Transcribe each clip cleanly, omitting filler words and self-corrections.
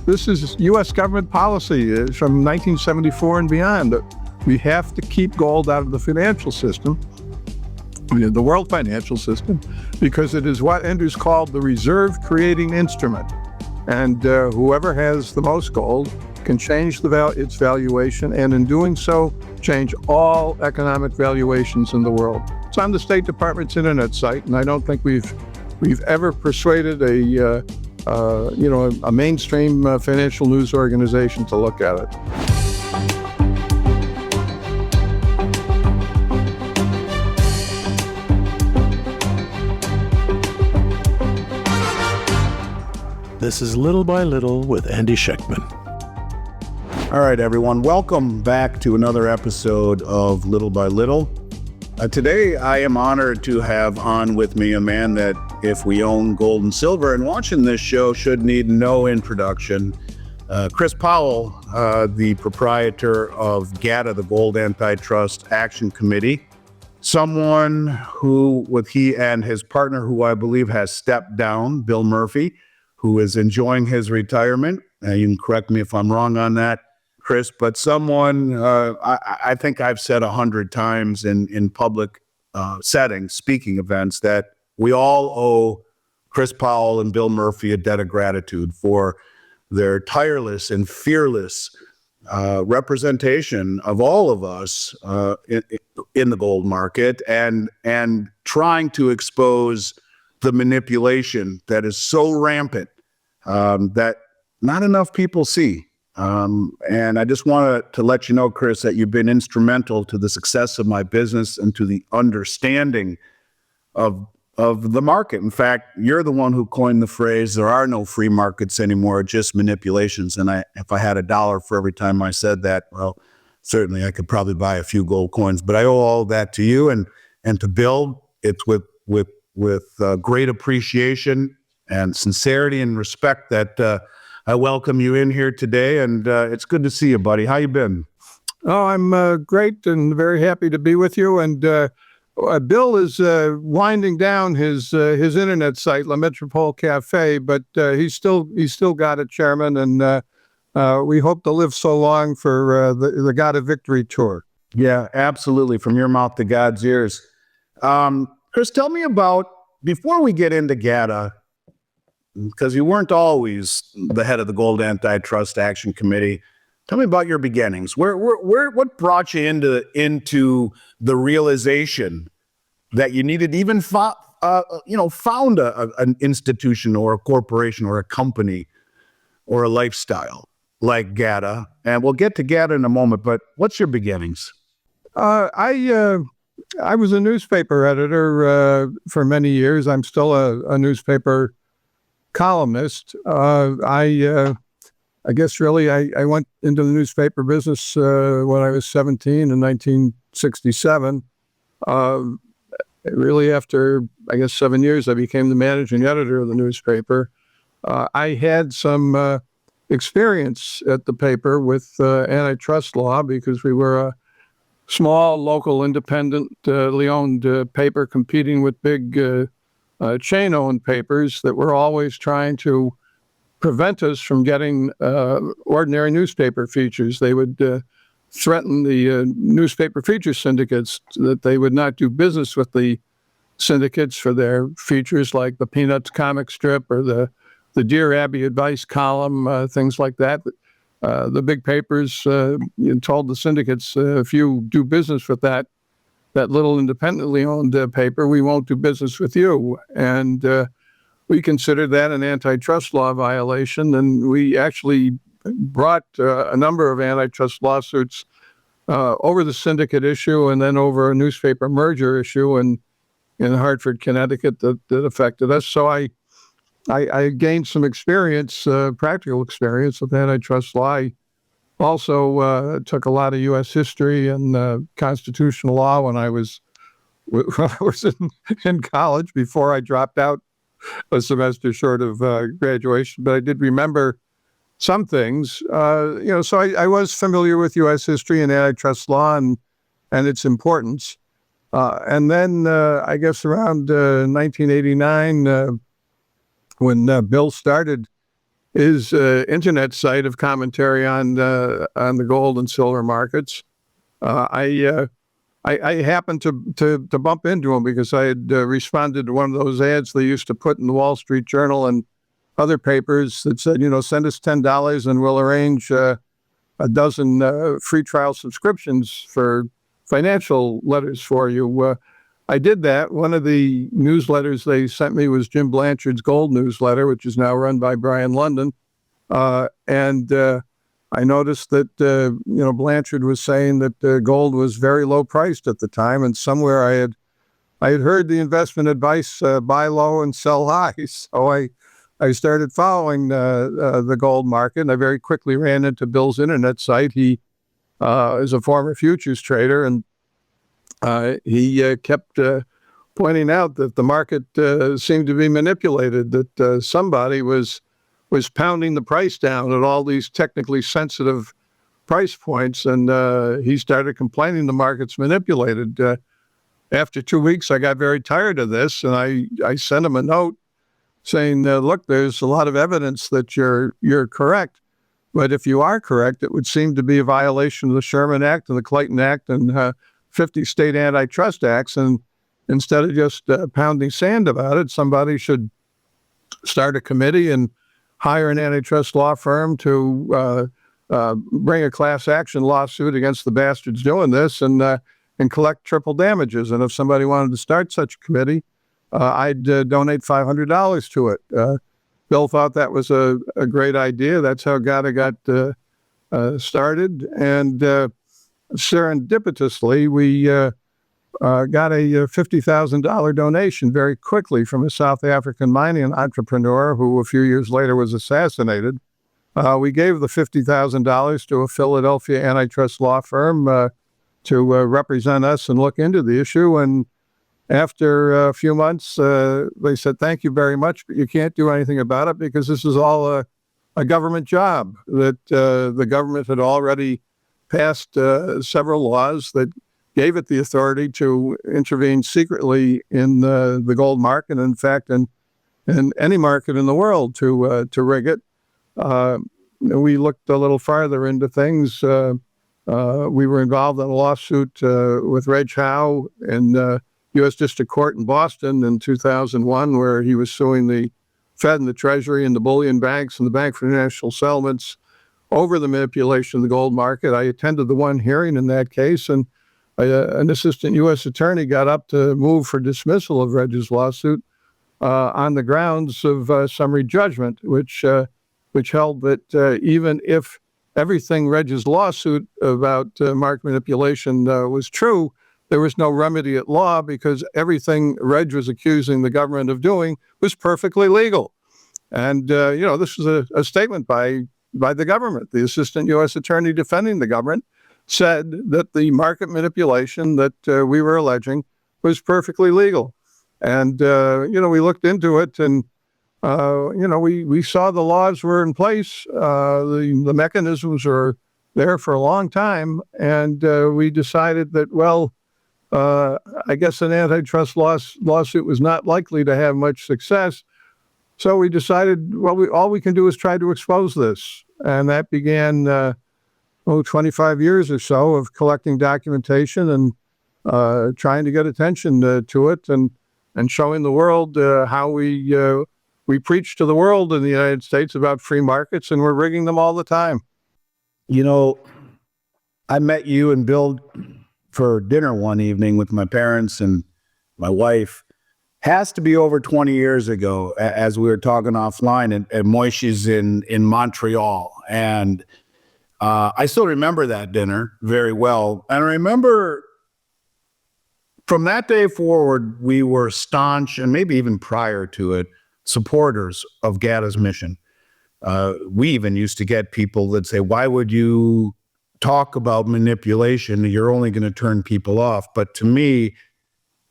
This is U.S. government policy from 1974 and beyond. We have to keep gold out of the financial system, the world financial system, because it is what Andrews called the reserve-creating instrument. And whoever has the most gold can change its valuation, and in doing so, change all economic valuations in the world. It's on the State Department's internet site, and I don't think we've ever persuaded a mainstream financial news organization to look at it. This is Little by Little with Andy Schectman. All right, everyone. Welcome back to another episode of Little by Little. Today, I am honored to have on with me a man that, if we own gold and silver and watching this show, should need no introduction. Chris Powell, the proprietor of GATA, the Gold Antitrust Action Committee. Someone who, with he and his partner, who I believe has stepped down, Bill Murphy, who is enjoying his retirement. You can correct me if I'm wrong on that, Chris, but someone I think I've said 100 times in public settings, speaking events, that we all owe Chris Powell and Bill Murphy a debt of gratitude for their tireless and fearless representation of all of us in the gold market and trying to expose the manipulation that is so rampant that not enough people see. And I just wanted to let you know, Chris, that you've been instrumental to the success of my business and to the understanding of the market. In fact, you're the one who coined the phrase, there are no free markets anymore, just manipulations. And if I had $1 for every time I said that, well, certainly I could probably buy a few gold coins. But I owe all that to you and to Bill. It's with great appreciation and sincerity and respect that I welcome you in here today. And it's good to see you, buddy. How you been? Oh, I'm great and very happy to be with you. And Bill is winding down his internet site, La Metropole Cafe, but he's still got a chairman, and we hope to live so long for the GATA Victory Tour. Yeah, absolutely. From your mouth to God's ears. Chris, tell me about, before we get into GATA, because you weren't always the head of the Gold Antitrust Action Committee, tell me about your beginnings. What brought you into the realization that you needed to even found an institution or a corporation or a company or a lifestyle like GATA? And we'll get to GATA in a moment, but what's your beginnings? I was a newspaper editor for many years. I'm still a newspaper columnist. I guess really I went into the newspaper business when I was 17 in 1967. Really after, I guess, 7 years, I became the managing editor of the newspaper. I had some experience at the paper with antitrust law because we were a small, local, independently owned paper competing with big chain-owned papers that were always trying to prevent us from getting ordinary newspaper features. They would threaten the newspaper feature syndicates that they would not do business with the syndicates for their features like the Peanuts comic strip or the Dear Abby advice column, things like that. The big papers told the syndicates, if you do business with that little independently owned paper, we won't do business with you. And we considered that an antitrust law violation. And we actually brought a number of antitrust lawsuits over the syndicate issue and then over a newspaper merger issue in Hartford, Connecticut that affected us. So I gained some experience, practical experience with antitrust law. I also took a lot of U.S. history and constitutional law when I was in college before I dropped out a semester short of graduation. But I did remember some things, so I was familiar with U.S. history and antitrust law and its importance. And then I guess around 1989, when Bill started his internet site of commentary on the gold and silver markets. I happened to bump into him because I had responded to one of those ads they used to put in the Wall Street Journal and other papers that said, send us $10 and we'll arrange a dozen free trial subscriptions for financial letters for you. I did that. One of the newsletters they sent me was Jim Blanchard's Gold newsletter, which is now run by Brian London. And I noticed that, Blanchard was saying that gold was very low priced at the time. And somewhere I had heard the investment advice, buy low and sell high. So I started following the gold market, and I very quickly ran into Bill's internet site. He is a former futures trader, and he kept pointing out that the market seemed to be manipulated, that somebody was pounding the price down at all these technically sensitive price points, and he started complaining the market's manipulated. After 2 weeks, I got very tired of this, and I sent him a note saying, look, there's a lot of evidence that you're correct, but if you are correct, it would seem to be a violation of the Sherman Act and the Clayton Act and 50 state antitrust acts, and instead of just pounding sand about it, somebody should start a committee and hire an antitrust law firm to bring a class action lawsuit against the bastards doing this and collect triple damages. And if somebody wanted to start such a committee, I'd donate $500 to it. Bill thought that was a great idea. That's how GATA got started. And serendipitously, we got a $50,000 donation very quickly from a South African mining entrepreneur who a few years later was assassinated. We gave the $50,000 to a Philadelphia antitrust law firm to represent us and look into the issue. And after a few months, they said, thank you very much, but you can't do anything about it because this is all a government job, that the government had already passed several laws that gave it the authority to intervene secretly in the gold market, in fact, in any market in the world to rig it. We looked a little farther into things. We were involved in a lawsuit with Reg Howe in U.S. District Court in Boston in 2001, where he was suing the Fed and the Treasury and the bullion banks and the Bank for International Settlements over the manipulation of the gold market. I attended the one hearing in that case, and an assistant U.S. attorney got up to move for dismissal of Reg's lawsuit on the grounds of summary judgment, which held that even if everything Reg's lawsuit about market manipulation was true, there was no remedy at law because everything Reg was accusing the government of doing was perfectly legal. And, this was a statement by the government. The assistant U.S. attorney defending the government said that the market manipulation that we were alleging was perfectly legal. And, we looked into it and, we saw the laws were in place. The mechanisms were there for a long time. And we decided that, I guess an antitrust lawsuit was not likely to have much success. So we decided, all we can do is try to expose this. And that began, 25 years or so of collecting documentation and trying to get attention to it and showing the world how we preach to the world in the United States about free markets, and we're rigging them all the time. I met you and Bill for dinner one evening with my parents and my wife. Has to be over 20 years ago, as we were talking offline at Moishe's in Montreal. And I still remember that dinner very well. And I remember from that day forward, we were staunch, and maybe even prior to it, supporters of GATA's mission. We even used to get people that say, why would you talk about manipulation? You're only going to turn people off. But to me,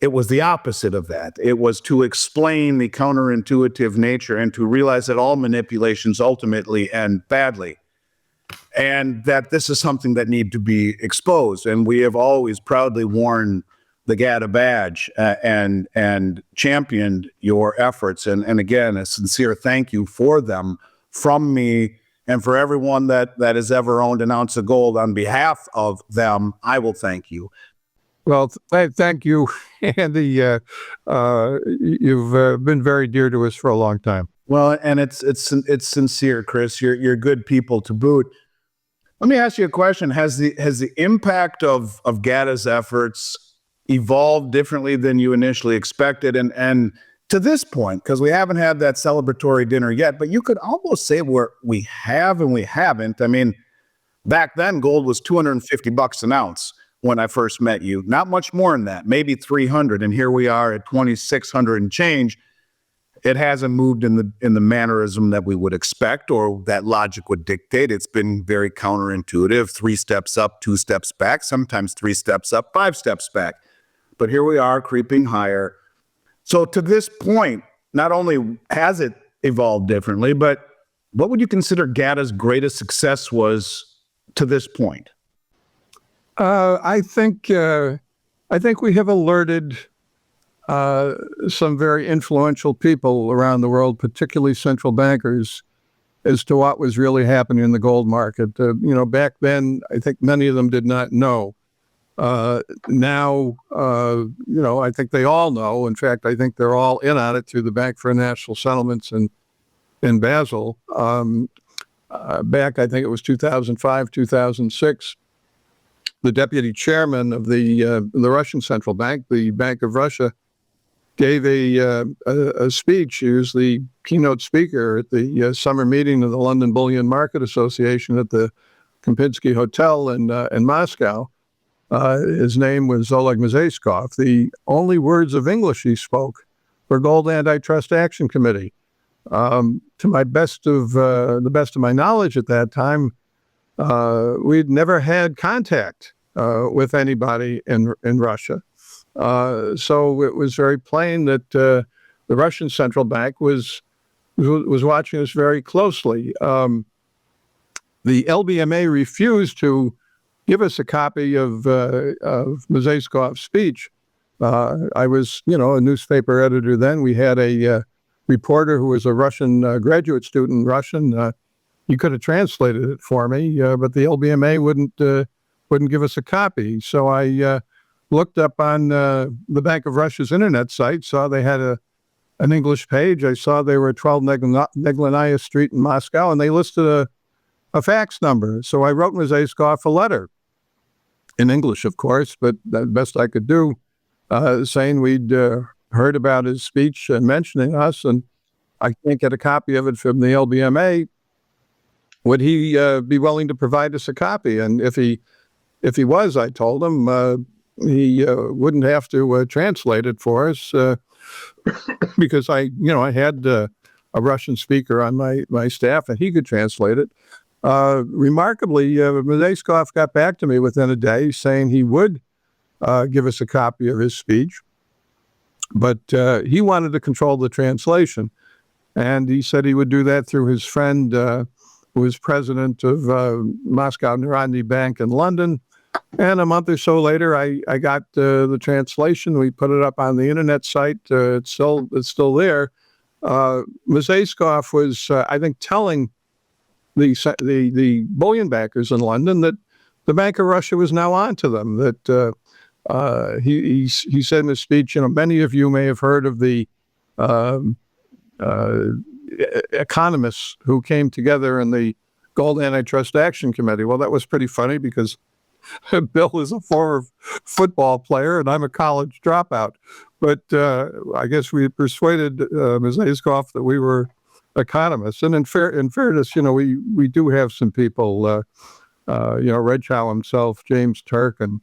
it was the opposite of that. It was to explain the counterintuitive nature and to realize that all manipulations ultimately end badly, and that this is something that need to be exposed. And we have always proudly worn the GATA badge and championed your efforts. And again, a sincere thank you for them from me and for everyone that has ever owned an ounce of gold. On behalf of them, I will thank you. Well, thank you, Andy. You've been very dear to us for a long time. Well, and it's sincere, Chris. You're good people to boot. Let me ask you a question. Has the impact of GATA's efforts evolved differently than you initially expected? And to this point, because we haven't had that celebratory dinner yet, but you could almost say we have and we haven't. I mean, back then, gold was $250 an ounce when I first met you. Not much more than that, maybe 300. And here we are at 2,600 and change. It hasn't moved in the mannerism that we would expect or that logic would dictate. It's been very counterintuitive. 3 steps up, 2 steps back, sometimes 3 steps up, 5 steps back. But here we are creeping higher. So to this point, not only has it evolved differently, but what would you consider GATA's greatest success was to this point? I think we have alerted some very influential people around the world, particularly central bankers, as to what was really happening in the gold market. Back then, I think many of them did not know. Now, I think they all know. In fact, I think they're all in on it through the Bank for International Settlements in Basel. Back, I think it was 2005, 2006, the deputy chairman of the Russian central bank, the Bank of Russia, gave a speech. He was the keynote speaker at the summer meeting of the London Bullion Market Association at the Kempinski Hotel in Moscow. His name was Oleg Mozaiskov. The only words of English he spoke were Gold Antitrust Action Committee. To the best of my knowledge at that time, we'd never had contact with anybody in Russia. So it was very plain that the Russian central bank was watching us very closely. The LBMA refused to give us a copy of Mozaiskov's speech. I was, a newspaper editor then. We had a reporter who was a Russian graduate student in Russian. He could have translated it for me, but the LBMA wouldn't give us a copy. So I looked up on the Bank of Russia's internet site, saw they had an English page. I saw they were at 12 Neglinaya Street in Moscow, and they listed a fax number. So I wrote Mozaiskov a letter, in English, of course, but the best I could do, saying we'd heard about his speech and mentioning us, and I can't get a copy of it from the LBMA. Would he be willing to provide us a copy? And if he was, I told him, he wouldn't have to translate it for us because I had a Russian speaker on my staff and he could translate it. Remarkably, Mozaiskov got back to me within a day saying he would give us a copy of his speech, but he wanted to control the translation. And he said he would do that through his friend who was president of Moscow Narodny Bank in London. And a month or so later, I got the translation. We put it up on the internet site. It's still there. Mozaiskov was, I think, telling the bullion bankers in London that the Bank of Russia was now on to them. That he said in his speech, many of you may have heard of the economists who came together in the Gold Antitrust Action Committee. Well, that was pretty funny because Bill is a former football player and I'm a college dropout. But I guess we persuaded Mozaiskov that we were economists. And in fairness, we do have some people, Red Chow himself, James Turk, and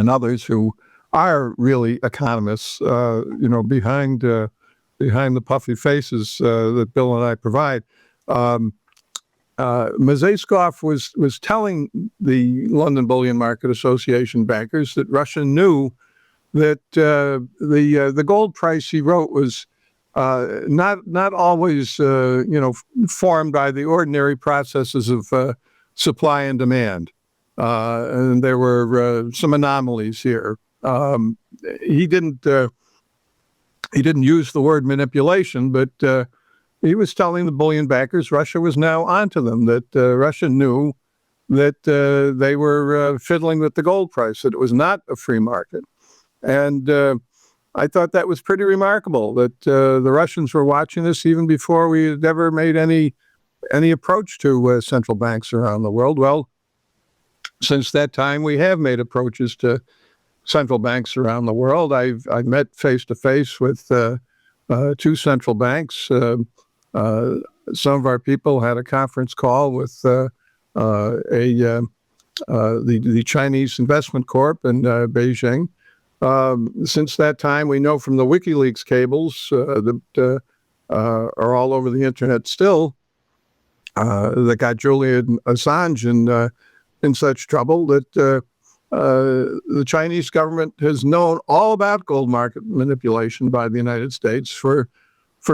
others who are really economists, behind the puffy faces that Bill and I provide. Mozaiskov was telling the London Bullion Market Association bankers that Russia knew that the gold price he wrote was not always formed by the ordinary processes of supply and demand, and there were some anomalies here. He didn't use the word manipulation, but he was telling the bullion bankers Russia was now onto them, that Russia knew that they were fiddling with the gold price, that it was not a free market. And I thought that was pretty remarkable, that the Russians were watching this even before we had ever made any approach to central banks around the world. Well, since that time, we have made approaches to central banks around the world. I've met face-to-face with two central banks. Some of our people had a conference call with the Chinese Investment Corp in Beijing. Since that time, we know from the WikiLeaks cables that are all over the internet still, that got Julian Assange in such trouble, that the Chinese government has known all about gold market manipulation by the United States for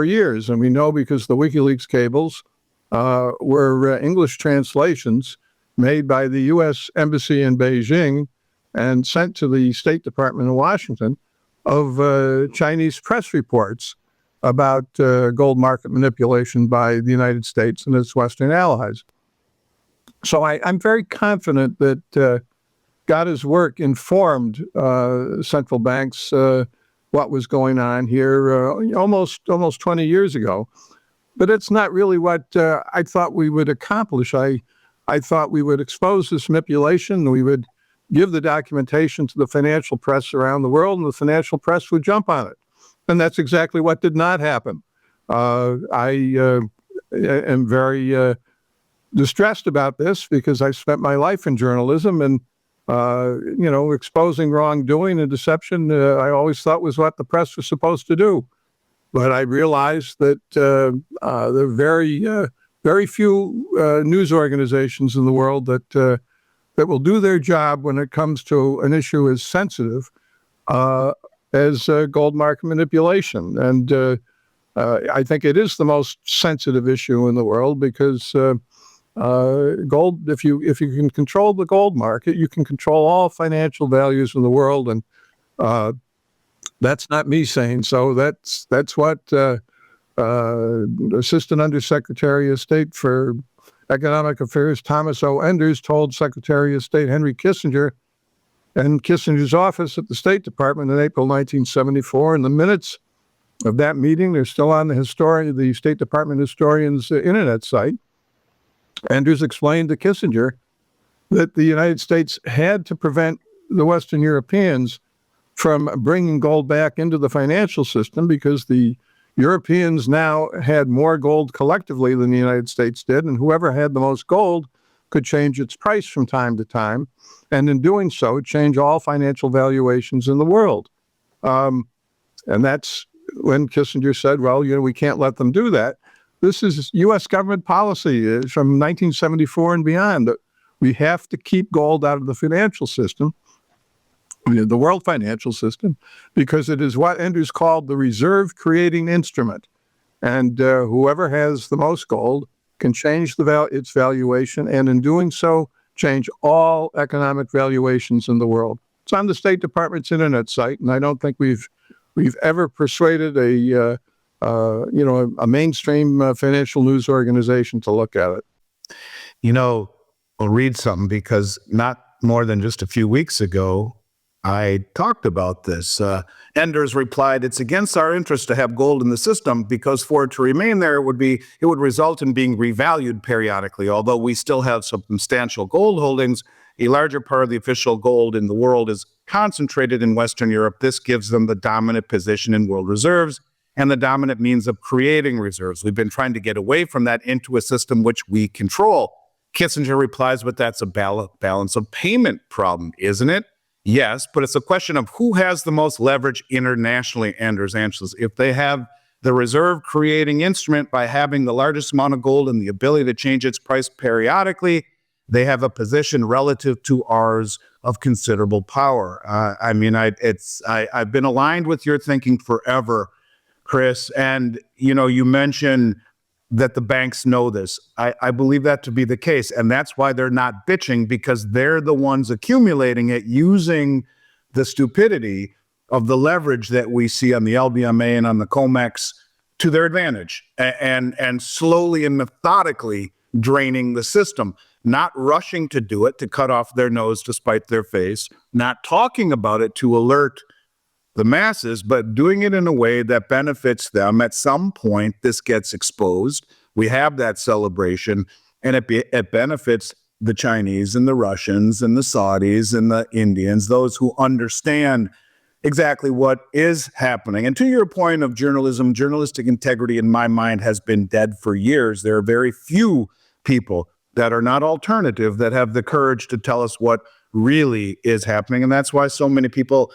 years. And we know because the WikiLeaks cables were English translations made by the U.S. Embassy in Beijing and sent to the State Department in Washington of Chinese press reports about gold market manipulation by the United States and its Western allies. So I'm very confident that GATA's work informed central banks what was going on here almost 20 years ago. But it's not really what I thought we would accomplish. I thought we would expose this manipulation. We would give the documentation to the financial press around the world, and the financial press would jump on it. And that's exactly what did not happen. I am very distressed about this because I spent my life in journalism, and exposing wrongdoing and deception, I always thought was what the press was supposed to do. But I realized that there are very few news organizations in the world that will do their job when it comes to an issue as sensitive as gold market manipulation. And I think it is the most sensitive issue in the world because gold, if you can control the gold market, you can control all financial values in the world. And that's not me saying so. That's what Assistant Undersecretary of State for Economic Affairs Thomas O. Enders told Secretary of State Henry Kissinger and Kissinger's office at the State Department in April 1974. In the minutes of that meeting, they're still on the State Department historian's internet site. Enders explained to Kissinger that the United States had to prevent the Western Europeans from bringing gold back into the financial system because the Europeans now had more gold collectively than the United States did, and whoever had the most gold could change its price from time to time, and in doing so, change all financial valuations in the world. And that's when Kissinger said, well, we can't let them do that. This is U.S. government policy from 1974 and beyond, that we have to keep gold out of the financial system, the world financial system, because it is what Enders called the reserve-creating instrument. And whoever has the most gold can change its valuation, and in doing so, change all economic valuations in the world. It's on the State Department's internet site, and I don't think we've ever persuaded a mainstream financial news organization to look at it. I'll read something because not more than just a few weeks ago, I talked about this. Enders replied, "It's against our interest to have gold in the system because for it to remain there, it would result in being revalued periodically. Although we still have substantial gold holdings, a larger part of the official gold in the world is concentrated in Western Europe. This gives them the dominant position in world reserves and the dominant means of creating reserves. We've been trying to get away from that into a system which we control." Kissinger replies, "But that's a balance of payment problem, isn't it?" "Yes, but it's a question of who has the most leverage internationally," Enders answers. "If they have the reserve-creating instrument by having the largest amount of gold and the ability to change its price periodically, they have a position relative to ours of considerable power." I've been aligned with your thinking forever, Chris. And, you mentioned that the banks know this. I believe that to be the case. And that's why they're not bitching, because they're the ones accumulating it using the stupidity of the leverage that we see on the LBMA and on the COMEX to their advantage and slowly and methodically draining the system, not rushing to do it to cut off their nose to spite their face, not talking about it to alert the masses, but doing it in a way that benefits them. At some point, this gets exposed. We have that celebration, and it benefits the Chinese and the Russians and the Saudis and the Indians, those who understand exactly what is happening. And to your point of journalism, journalistic integrity in my mind has been dead for years. There are very few people that are not alternative that have the courage to tell us what really is happening. And that's why so many people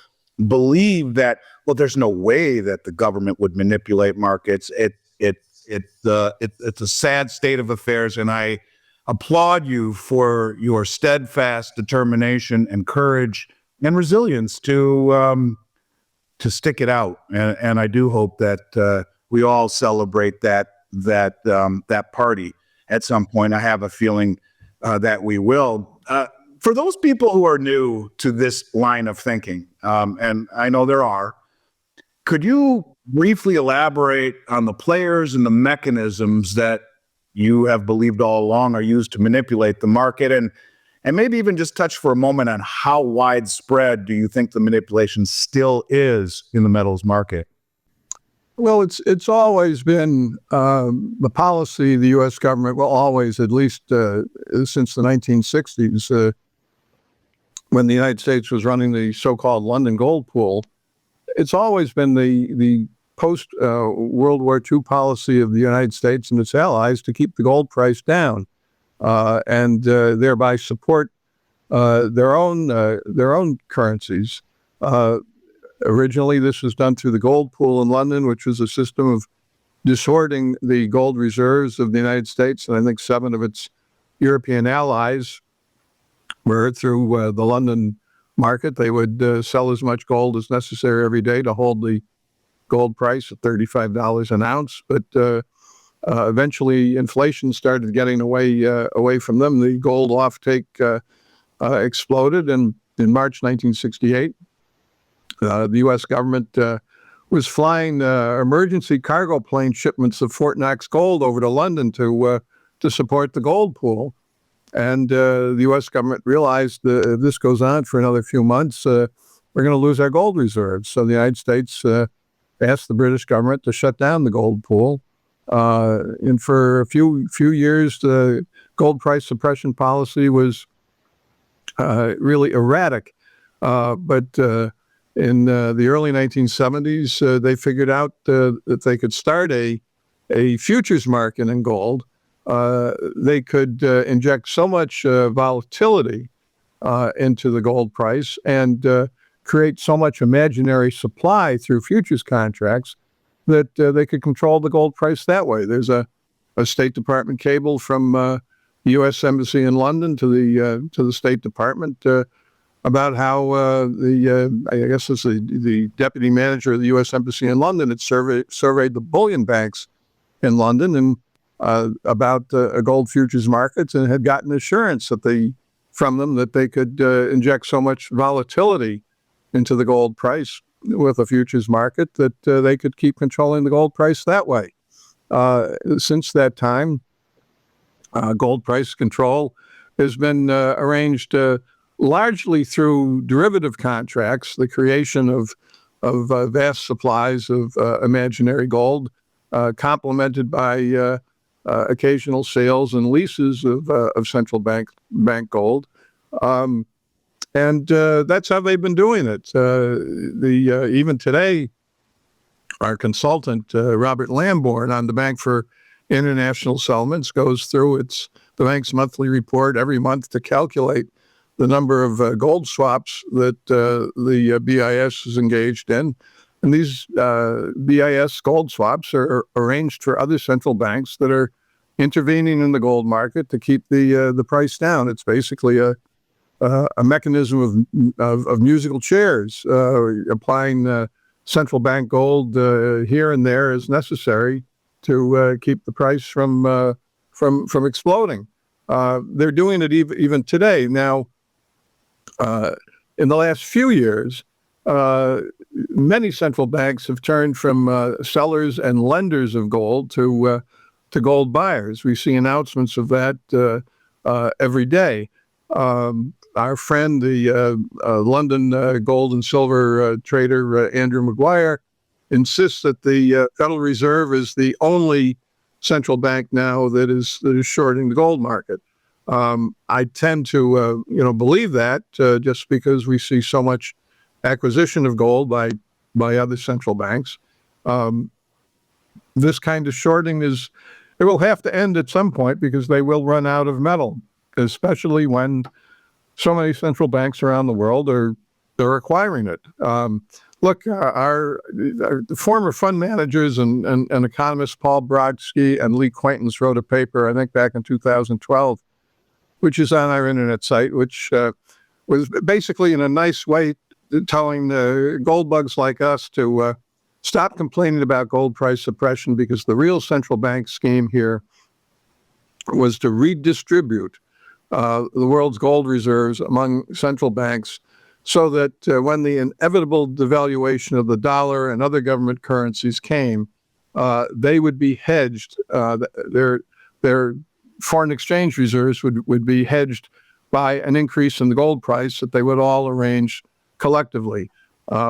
believe that, well, there's no way that the government would manipulate markets. It's a sad state of affairs, and I applaud you for your steadfast determination and courage and resilience to stick it out. And I do hope that we all celebrate that party at some point. I have a feeling that we will. For those people who are new to this line of thinking, and I know there are, could you briefly elaborate on the players and the mechanisms that you have believed all along are used to manipulate the market, and maybe even just touch for a moment on how widespread do you think the manipulation still is in the metals market? Well, it's always been the policy of the U.S. government, well, always, at least since the 1960s, when the United States was running the so-called London gold pool. It's always been the post-World War II policy of the United States and its allies to keep the gold price down and thereby support their own currencies. Originally, this was done through the gold pool in London, which was a system of distorting the gold reserves of the United States and I think 7 of its European allies, where through the London market, they would sell as much gold as necessary every day to hold the gold price at $35 an ounce. But eventually, inflation started getting away from them. The gold offtake exploded, and in March 1968, the U.S. government was flying emergency cargo plane shipments of Fort Knox gold over to London to support the gold pool. And the U.S. government realized if this goes on for another few months, we're going to lose our gold reserves. So the United States asked the British government to shut down the gold pool. And for a few years, the gold price suppression policy was really erratic. But in the early 1970s, they figured out that they could start a futures market in gold. They could inject so much volatility into the gold price and create so much imaginary supply through futures contracts that they could control the gold price that way. There's a State Department cable from the U.S. Embassy in London to the State Department about how I guess it's the deputy manager of the U.S. Embassy in London had surveyed the bullion banks in London and about gold futures markets, and had gotten assurance from them that they could inject so much volatility into the gold price with a futures market that they could keep controlling the gold price that way. Since that time, gold price control has been arranged largely through derivative contracts, the creation of vast supplies of imaginary gold, complemented by occasional sales and leases of central bank gold. And that's how they've been doing it. Even today, our consultant, Robert Lambourne, on the Bank for International Settlements, goes through the bank's monthly report every month to calculate the number of gold swaps that the BIS is engaged in. And these BIS gold swaps are arranged for other central banks that are intervening in the gold market to keep the price down. It's basically a mechanism of musical chairs, applying central bank gold here and there as necessary to keep the price from exploding. They're doing it even today. Now, in the last few years, many central banks have turned from sellers and lenders of gold to gold buyers. We see announcements of that every day. Our friend, the London gold and silver trader Andrew Maguire, insists that the Federal Reserve is the only central bank now that is shorting the gold market. I tend to believe that just because we see so much acquisition of gold by other central banks. This kind of shorting it will have to end at some point because they will run out of metal, especially when so many central banks around the world they're acquiring it. Look, our former fund managers and economists Paul Brodsky and Lee Quaintance wrote a paper, I think back in 2012, which is on our internet site, which was basically in a nice way telling the gold bugs like us to stop complaining about gold price suppression, because the real central bank scheme here was to redistribute the world's gold reserves among central banks so that when the inevitable devaluation of the dollar and other government currencies came, they would be hedged. Their foreign exchange reserves would be hedged by an increase in the gold price that they would all arrange collectively.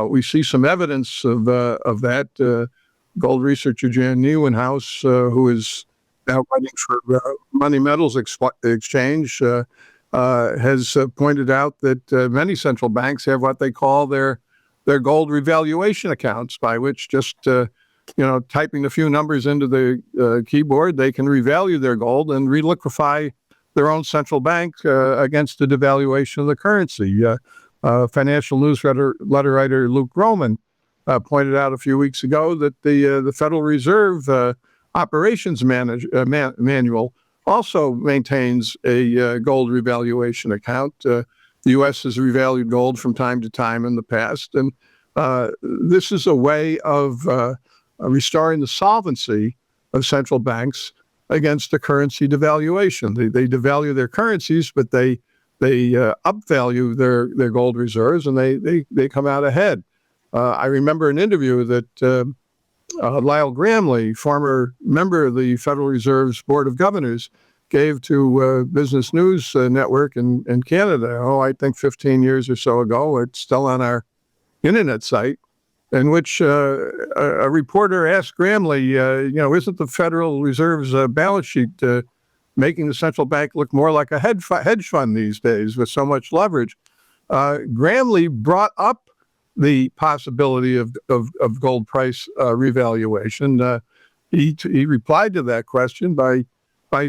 We see some evidence of that. Gold researcher Jan Nieuwenhuis, who is now writing for Money Metals Exchange, has pointed out that many central banks have what they call their gold revaluation accounts, by which just typing a few numbers into the keyboard, they can revalue their gold and reliquefy their own central bank against the devaluation of the currency. Financial newsletter writer Luke Roman pointed out a few weeks ago that the Federal Reserve operations manual also maintains a gold revaluation account. The U.S. has revalued gold from time to time in the past, and this is a way of restoring the solvency of central banks against a currency devaluation. They devalue their currencies, but they upvalue their gold reserves, and they come out ahead. I remember an interview that Lyle Gramley, former member of the Federal Reserve's Board of Governors, gave to Business News Network in Canada, I think 15 years or so ago. It's still on our internet site, in which a reporter asked Gramley, isn't the Federal Reserve's balance sheet making the central bank look more like a hedge fund these days with so much leverage? Gramley brought up the possibility of gold price revaluation. He replied to that question by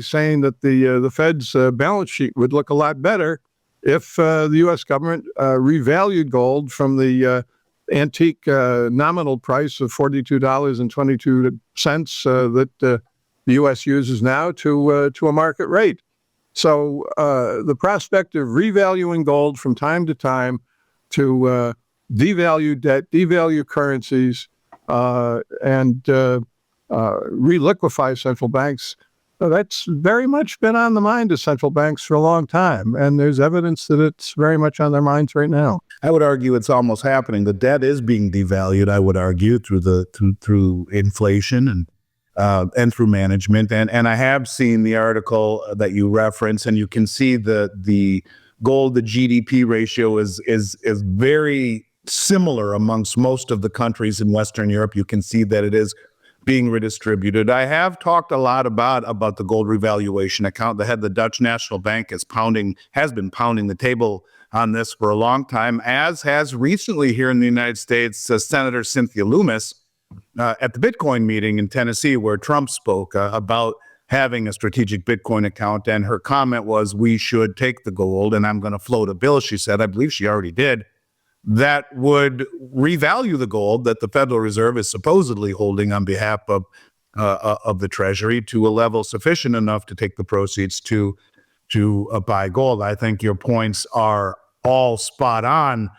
saying that the Fed's balance sheet would look a lot better if the U.S. government revalued gold from the antique nominal price of $42.22 that the U.S. uses now to a market rate. So the prospect of revaluing gold from time to time to devalue debt, devalue currencies, and reliquefy central banks, that's very much been on the mind of central banks for a long time. And there's evidence that it's very much on their minds right now. I would argue it's almost happening. The debt is being devalued, I would argue, through inflation and through management. And I have seen the article that you reference, and you can see the gold to GDP ratio is very similar amongst most of the countries in Western Europe. You can see that it is being redistributed. I have talked a lot about the gold revaluation account. The Dutch National Bank has been pounding the table on this for a long time, as has recently here in the United States Senator Cynthia Lummis at the Bitcoin meeting in Tennessee, where Trump spoke about having a strategic Bitcoin account. And her comment was, we should take the gold, and I'm going to float a bill, she said, I believe she already did, that would revalue the gold that the Federal Reserve is supposedly holding on behalf of the Treasury to a level sufficient enough to take the proceeds to buy gold. I think your points are all spot on,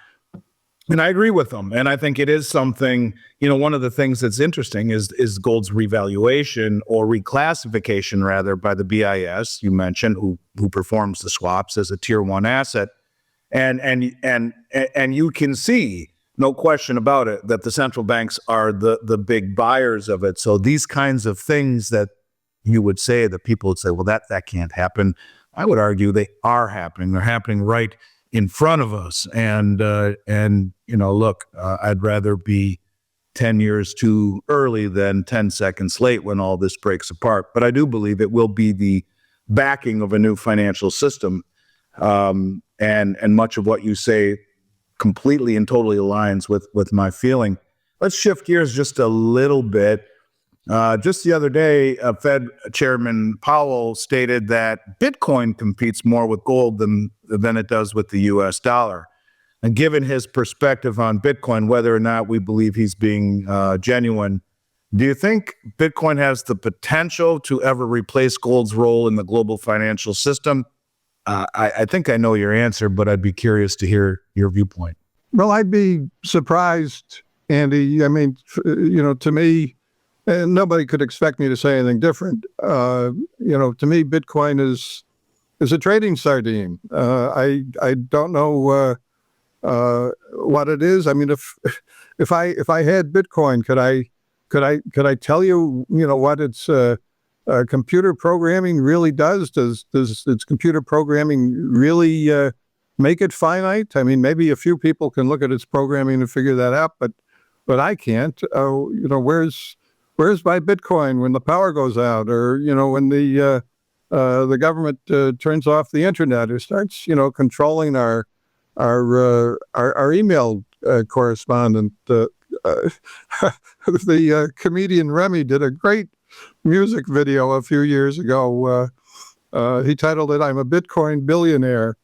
and I agree with them. And I think it is something, one of the things that's interesting is gold's revaluation, or reclassification rather, by the BIS, you mentioned, who performs the swaps as a tier 1 asset. And you can see no question about it that the central banks are the big buyers of it. So these kinds of things that you would say, that people would say, well, that can't happen. I would argue they are happening. They're happening right in front of us. And look, I'd rather be 10 years too early than 10 seconds late when all this breaks apart. But I do believe it will be the backing of a new financial system. And much of what you say completely and totally aligns with my feeling. Let's shift gears just a little bit. Just the other day, Fed Chairman Powell stated that Bitcoin competes more with gold than it does with the U.S. dollar. And given his perspective on Bitcoin, whether or not we believe he's being genuine, do you think Bitcoin has the potential to ever replace gold's role in the global financial system? I think I know your answer, but I'd be curious to hear your viewpoint. Well, I'd be surprised, Andy. I mean, to me, nobody could expect me to say anything different. To me, Bitcoin is a trading sardine. I don't know what it is. I mean, if I had Bitcoin, could I tell you, what its computer programming really does? Does its computer programming really make it finite? I mean, maybe a few people can look at its programming and figure that out, but I can't. Where's my Bitcoin when the power goes out, or when the government turns off the internet or starts controlling our email correspondent? The comedian Remy did a great music video a few years ago. He titled it "I'm a Bitcoin Billionaire,"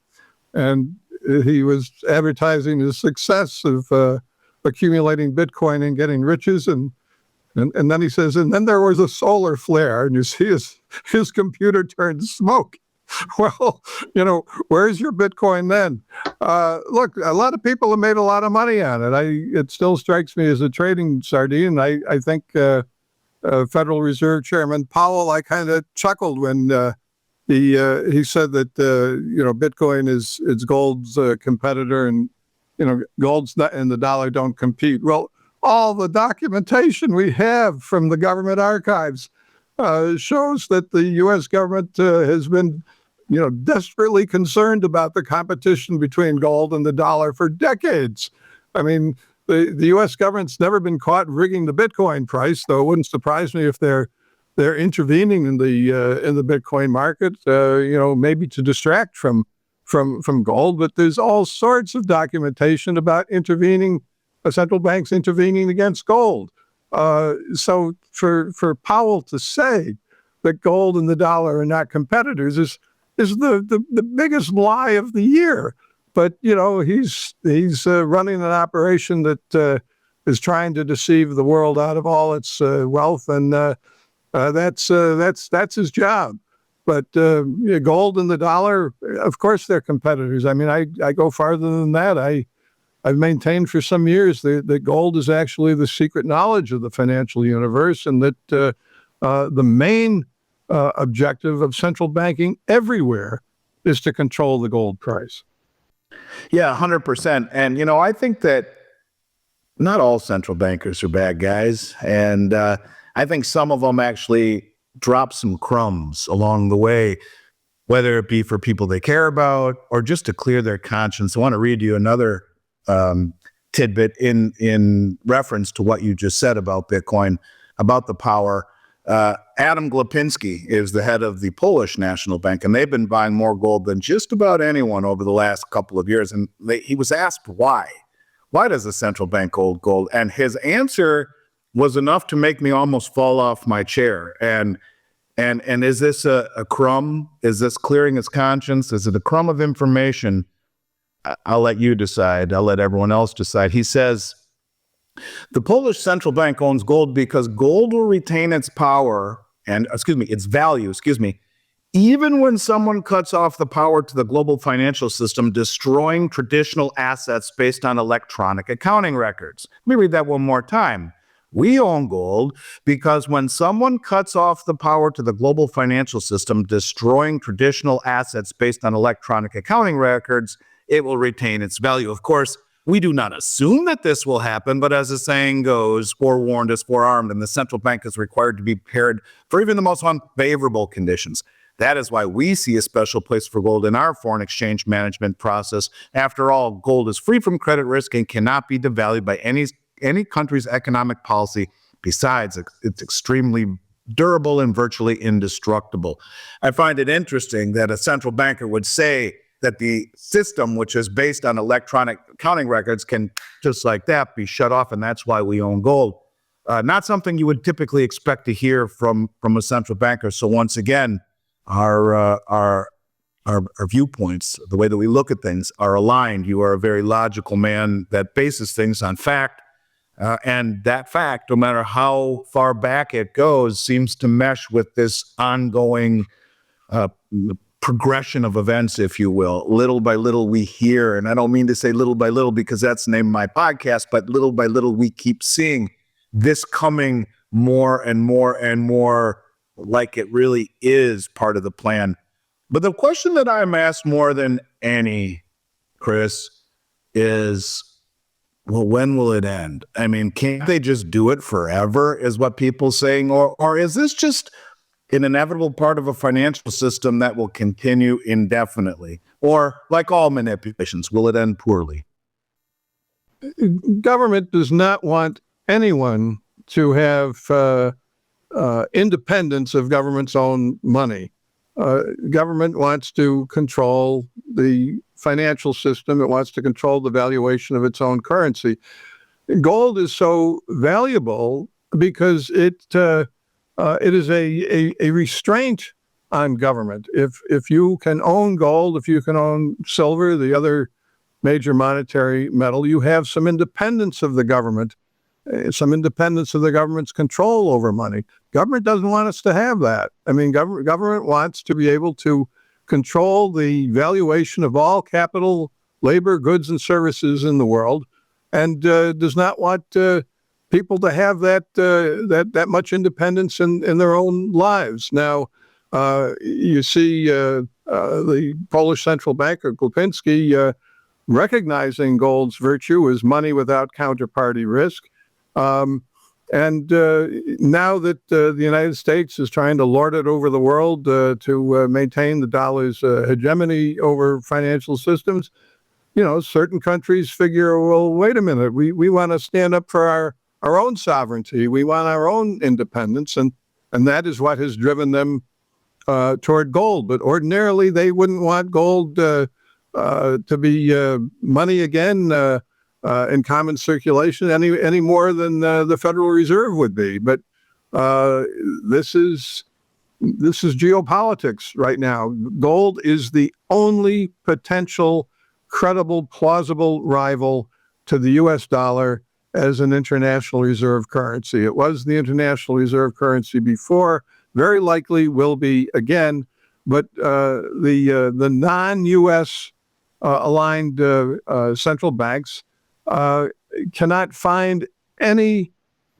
and he was advertising the success of accumulating Bitcoin and getting riches, and then he says, and then there was a solar flare, and you see his computer turned smoke. Well, where's your Bitcoin then? Look, a lot of people have made a lot of money on it. It still strikes me as a trading sardine. I think Federal Reserve Chairman Powell, I kind of chuckled when he said that Bitcoin is gold's competitor, and gold's not, and the dollar don't compete. Well, all the documentation we have from the government archives shows that the U.S. government has been desperately concerned about the competition between gold and the dollar for decades. I mean, the U.S. government's never been caught rigging the Bitcoin price, though it wouldn't surprise me if they're intervening in the Bitcoin market, maybe to distract from gold. But there's all sorts of documentation about central banks intervening against gold. So for Powell to say that gold and the dollar are not competitors is the biggest lie of the year. But he's running an operation that is trying to deceive the world out of all its wealth, and that's his job. But gold and the dollar, of course, they're competitors. I mean, I go farther than that. I've maintained for some years that gold is actually the secret knowledge of the financial universe, and that the main objective of central banking everywhere is to control the gold price. Yeah, 100%. And, I think that not all central bankers are bad guys. And I think some of them actually drop some crumbs along the way, whether it be for people they care about or just to clear their conscience. I want to read you another tidbit in reference to what you just said about Bitcoin, about the power. Adam Glapinski is the head of the Polish National Bank, and they've been buying more gold than just about anyone over the last couple of years. And he was asked why. Why does the central bank hold gold? And his answer was enough to make me almost fall off my chair. And is this a crumb? Is this clearing his conscience? Is it a crumb of information? I'll let you decide. I'll let everyone else decide. He says, the Polish central bank owns gold because gold will retain its power and, its value, even when someone cuts off the power to the global financial system, destroying traditional assets based on electronic accounting records. Let me read that one more time. We own gold because when someone cuts off the power to the global financial system, destroying traditional assets based on electronic accounting records, it will retain its value. Of course, We do not assume that this will happen, but as the saying goes, forewarned is forearmed, and the central bank is required to be prepared for even the most unfavorable conditions. That is why we see a special place for gold in our foreign exchange management process. After all, gold is free from credit risk and cannot be devalued by any country's economic policy. Besides, it's extremely durable and virtually indestructible. I find it interesting that a central banker would say that the system, which is based on electronic accounting records, can just like that be shut off, and that's why we own gold. Not something you would typically expect to hear from a central banker. So once again, our viewpoints, the way that we look at things, are aligned. You are a very logical man that bases things on fact, and that fact, no matter how far back it goes, seems to mesh with this ongoing progression of events, if you will. Little by little we hear, and I don't mean to say little by little because that's the name of my podcast, but little by little we keep seeing this coming more and more and more like it really is part of the plan. But the question that I'm asked more than any, Chris, is, well, when will it end? I mean, can't they just do it forever, is what people saying? Or is this just an inevitable part of a financial system that will continue indefinitely? Or, like all manipulations, will it end poorly? Government does not want anyone to have independence of government's own money. Government wants to control the financial system. It wants to control the valuation of its own currency. Gold is so valuable because it is a restraint on government. If you can own gold, if you can own silver, the other major monetary metal, you have some independence of the government, some independence of the government's control over money. Government doesn't want us to have that. I mean, government wants to be able to control the valuation of all capital, labor, goods, and services in the world, and does not want people to have that much independence in their own lives. Now, you see the Polish central banker Glupinski recognizing gold's virtue as money without counterparty risk. And now that the United States is trying to lord it over the world to maintain the dollar's hegemony over financial systems, certain countries figure, well, wait a minute, we want to stand up for our own sovereignty. We want our own independence, and that is what has driven them toward gold. But ordinarily, they wouldn't want gold to be money again in common circulation any more than the Federal Reserve would be. But this is geopolitics right now. Gold is the only potential credible, plausible rival to the U.S. dollar as an international reserve currency. It was the international reserve currency before, very likely will be again, but the non-U.S. Aligned central banks cannot find any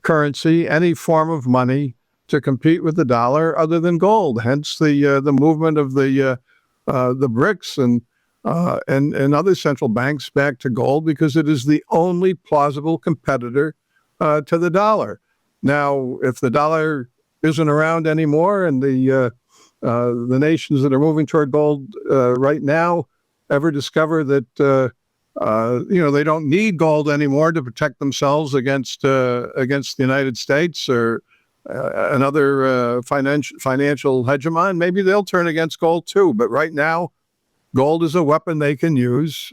currency, any form of money to compete with the dollar other than gold. Hence the movement of the BRICS and other central banks back to gold, because it is the only plausible competitor to the dollar. Now, if the dollar isn't around anymore, and the nations that are moving toward gold right now ever discover that they don't need gold anymore to protect themselves against the United States or another financial hegemon, maybe they'll turn against gold too. But right now, gold is a weapon they can use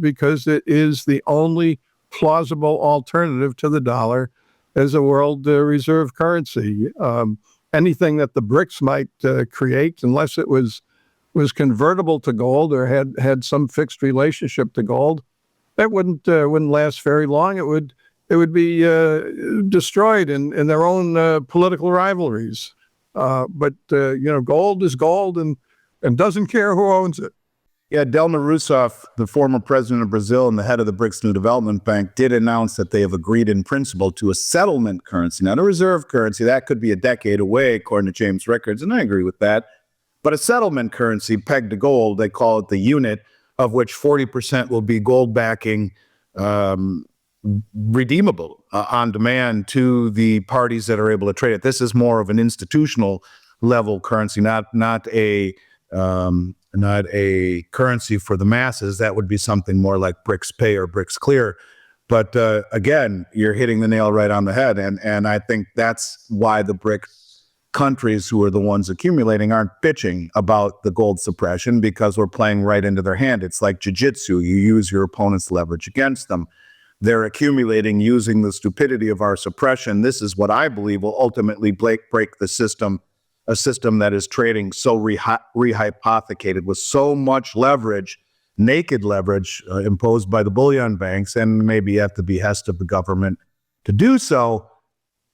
because it is the only plausible alternative to the dollar as a world reserve currency. Anything that the BRICS might create, unless it was convertible to gold or had some fixed relationship to gold, that wouldn't last very long. It would be destroyed in their own political rivalries. But gold is gold and doesn't care who owns it. Yeah, Dilma Rousseff, the former president of Brazil and the head of the BRICS New Development Bank, did announce that they have agreed in principle to a settlement currency, not a reserve currency. That could be a decade away, according to James Rickards, and I agree with that. But a settlement currency pegged to gold, they call it the unit, of which 40% will be gold backing redeemable on demand to the parties that are able to trade it. This is more of an institutional level currency, not a currency for the masses. That would be something more like BRICS Pay or BRICS Clear. But again, you're hitting the nail right on the head, and I think that's why the BRICS countries, who are the ones accumulating, aren't bitching about the gold suppression, because we're playing right into their hand. It's like jiu-jitsu. You use your opponent's leverage against them. They're accumulating using the stupidity of our suppression. This is what I believe will ultimately break the system, a system that is trading so rehypothecated with so much leverage, naked leverage imposed by the bullion banks, and maybe at the behest of the government to do so,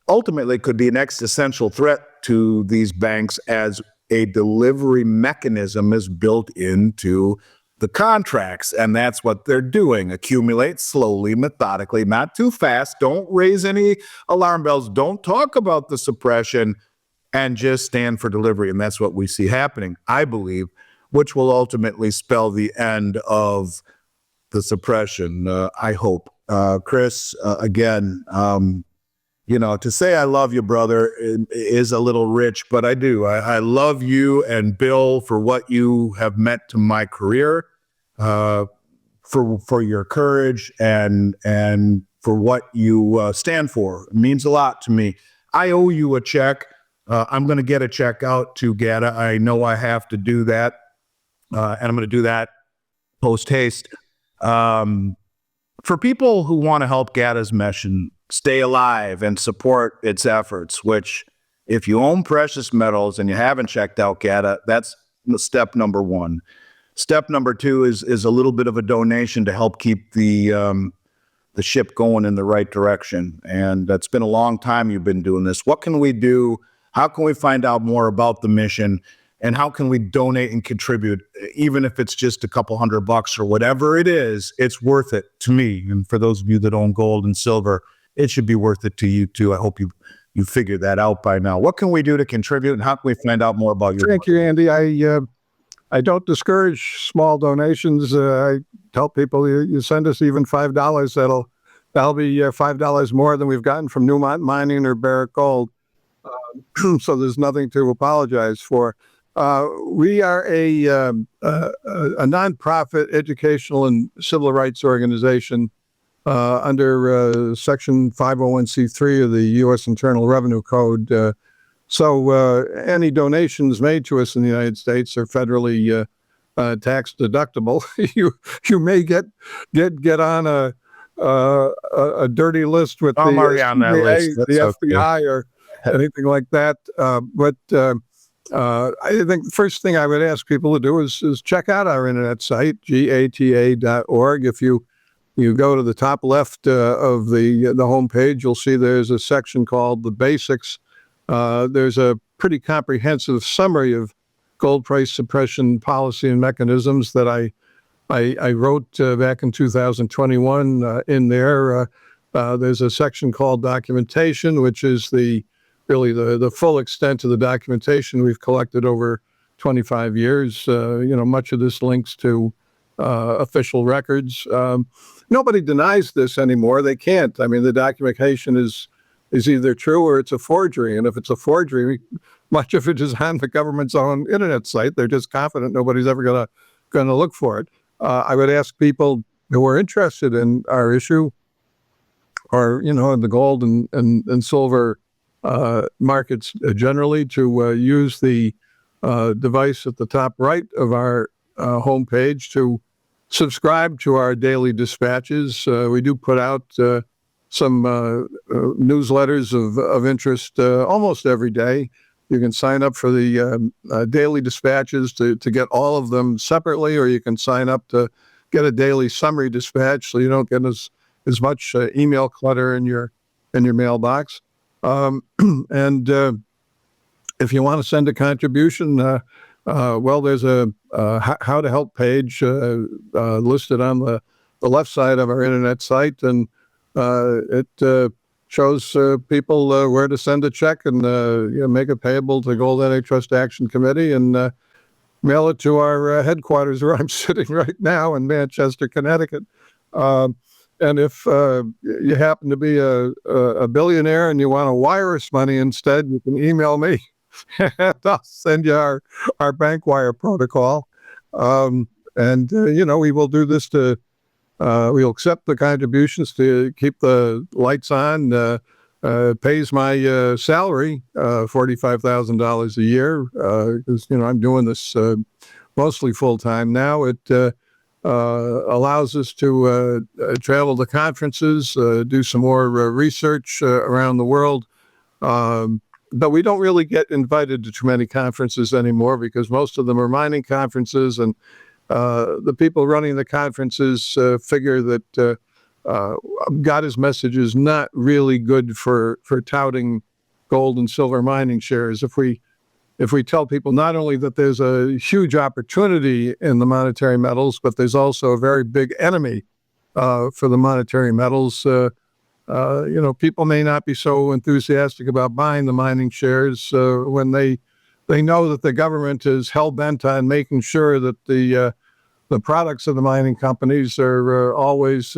ultimately could be an existential threat to these banks, as a delivery mechanism is built into the contracts. And that's what they're doing. Accumulate slowly, methodically, not too fast. Don't raise any alarm bells. Don't talk about the suppression, and just stand for delivery. And that's what we see happening, I believe, which will ultimately spell the end of the suppression, I hope. Chris, again, to say I love you, brother, is a little rich, but I do. I love you and Bill for what you have meant to my career, for your courage and for what you stand for. It means a lot to me. I owe you a check. I'm going to get a check out to GATA. I know I have to do that, and I'm going to do that post haste. For people who want to help GATA's mission stay alive and support its efforts, which, if you own precious metals and you haven't checked out GATA, that's step number one. Step number two is a little bit of a donation to help keep the ship going in the right direction. And it's been a long time you've been doing this. What can we do? How can we find out more about the mission? And how can we donate and contribute? Even if it's just a couple $100 or whatever it is, it's worth it to me. And for those of you that own gold and silver, it should be worth it to you too. I hope you figured that out by now. What can we do to contribute, and how can we find out more about your Thank you, Andy. I don't discourage small donations. I tell people you send us even $5. That'll be $5 more than we've gotten from Newmont Mining or Barrick Gold. So there's nothing to apologize for. We are a nonprofit educational and civil rights organization under Section 501c3 of the U.S. Internal Revenue Code. So any donations made to us in the United States are federally tax deductible. You may get on a dirty list with I'm already on that list. the FBI, or anything like that. But I think the first thing I would ask people to do is check out our internet site, gata.org. If you go to the top left of the homepage, you'll see there's a section called The Basics. There's a pretty comprehensive summary of gold price suppression policy and mechanisms that I wrote back in 2021 in there. There's a section called Documentation, which is really the full extent of the documentation we've collected over 25 years. Much of this links to official records. Nobody denies this anymore. They can't. I mean, the documentation is either true or it's a forgery. And if it's a forgery, much of it is on the government's own internet site. They're just confident nobody's ever going to look for it. I would ask people who are interested in our issue, or in the gold and silver markets generally, to use the device at the top right of our homepage to subscribe to our daily dispatches. We do put out some newsletters of interest almost every day. You can sign up for the daily dispatches to get all of them separately, or you can sign up to get a daily summary dispatch so you don't get as much email clutter in your mailbox. And if you want to send a contribution, there's a how to help page listed on the left side of our internet site, and it shows people where to send a check and make it payable to Gold Antitrust Action Committee, and mail it to our headquarters where I'm sitting right now in Manchester, Connecticut. And if you happen to be a billionaire and you want to wire us money instead, you can email me. And I'll send you our bank wire protocol. We will do this we'll accept the contributions to keep the lights on, pays my salary, $45,000 a year, because, I'm doing this mostly full time now. It allows us to travel to conferences, do some more research around the world. But we don't really get invited to too many conferences anymore because most of them are mining conferences, and the people running the conferences figure that GATA's message is not really good for touting gold and silver mining shares. If we tell people not only that there's a huge opportunity in the monetary metals, but there's also a very big enemy for the monetary metals, people may not be so enthusiastic about buying the mining shares when they know that the government is hell-bent on making sure that the products of the mining companies are always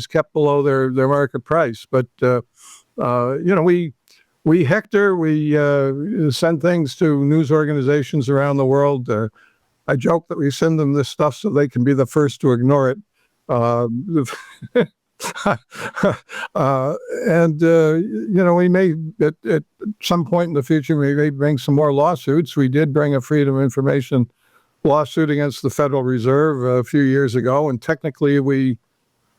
kept below their market price. But we hector, we send things to news organizations around the world. I joke that we send them this stuff so they can be the first to ignore it. We may, at some point in the future, we may bring some more lawsuits. We did bring a Freedom of Information lawsuit against the Federal Reserve a few years ago, and technically we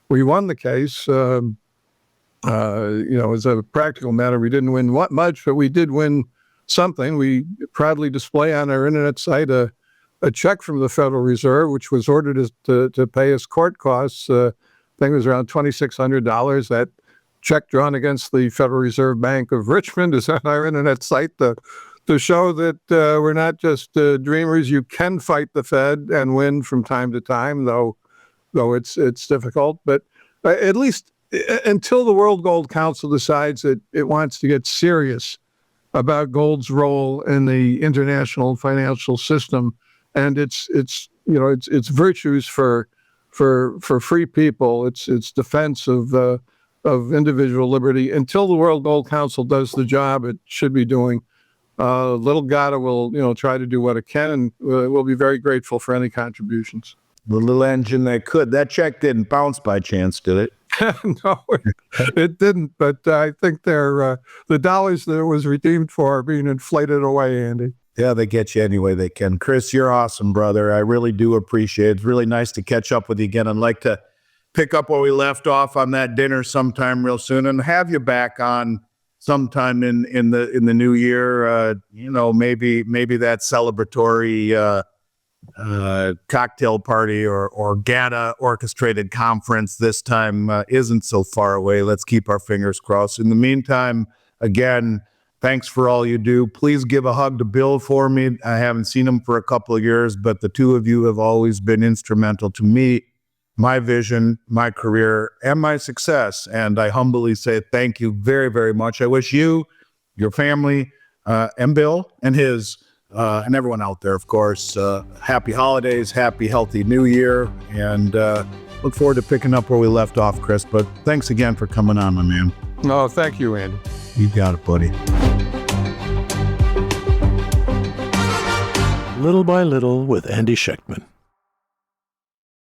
won the case. As a practical matter, we didn't win much, but we did win something. We proudly display on our internet site a check from the Federal Reserve, which was ordered to pay us court costs. I think it was around $2,600. That check drawn against the Federal Reserve Bank of Richmond is on our internet site to show that we're not just dreamers. You can fight the Fed and win from time to time, though it's difficult. But at least until the World Gold Council decides that it wants to get serious about gold's role in the international financial system and its virtues for free people, its defense of individual liberty. Until the World Gold Council does the job it should be doing, little GATA will try to do what it can, and we'll be very grateful for any contributions. The little engine that could. That check didn't bounce by chance, did it? No, it didn't. But I think the dollars that it was redeemed for are being inflated away, Andy. Yeah, they get you any way they can. Chris, you're awesome, brother. I really do appreciate it. It's really nice to catch up with you again. I'd like to pick up where we left off on that dinner sometime real soon and have you back on sometime in the new year. Maybe that celebratory cocktail party or GATA orchestrated conference this time isn't so far away. Let's keep our fingers crossed. In the meantime, again, thanks for all you do. Please give a hug to Bill for me. I haven't seen him for a couple of years, but the two of you have always been instrumental to me, my vision, my career, and my success. And I humbly say thank you very, very much. I wish you, your family, and Bill and his and everyone out there, of course, happy holidays, happy, healthy new year, and look forward to picking up where we left off, Chris. But thanks again for coming on, my man. No, thank you, Andy. You got it, buddy. Little by Little with Andy Schectman.